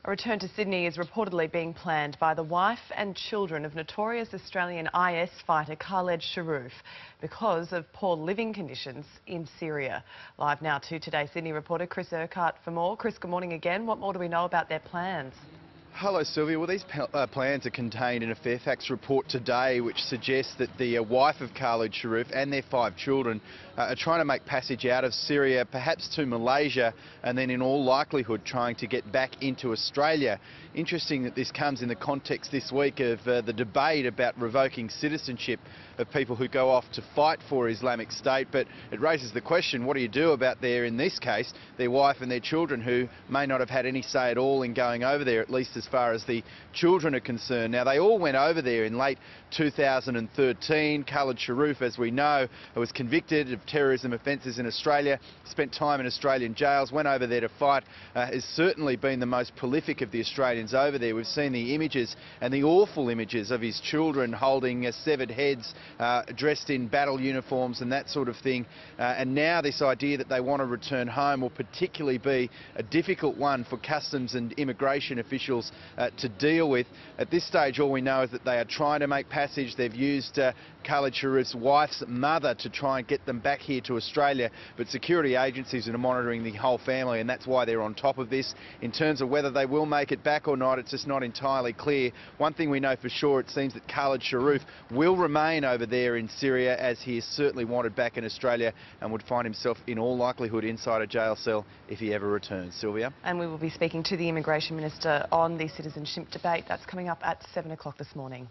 A return to Sydney is reportedly being planned by the wife and children of notorious Australian IS fighter Khaled Sharrouf because of poor living conditions in Syria. Live now to Today Sydney reporter Chris Urquhart for more. Chris, good morning again. What more do we know about their plans? Hello Sylvia. Well, these plans are contained in a Fairfax report today which suggests that the wife of Khaled Sharrouf and their 5 children are trying to make passage out of Syria, perhaps to Malaysia, and then in all likelihood trying to get back into Australia. Interesting that this comes in the context this week of the debate about revoking citizenship of people who go off to fight for Islamic State, but it raises the question, what do you do about in this case, their wife and their children who may not have had any say at all in going over there, at least as far as the children are concerned. Now, they all went over there in late 2013. Khaled Sharrouf, as we know, was convicted of terrorism offences in Australia, spent time in Australian jails, went over there to fight, has certainly been the most prolific of the Australians over there. We've seen the images and the awful images of his children holding severed heads, dressed in battle uniforms and that sort of thing. And now this idea that they want to return home will particularly be a difficult one for customs and immigration officials to deal with. At this stage, all we know is that they are trying to make passage. They've used Khaled Sharrouf's wife's mother to try and get them back here to Australia, but security agencies are monitoring the whole family, and that's why they're on top of this. In terms of whether they will make it back or not, it's just not entirely clear. One thing we know for sure, it seems that Khaled Sharrouf will remain over there in Syria, as he is certainly wanted back in Australia and would find himself in all likelihood inside a jail cell if he ever returns. Sylvia? And we will be speaking to the Immigration Minister on the citizenship debate. That's coming up at 7 o'clock this morning.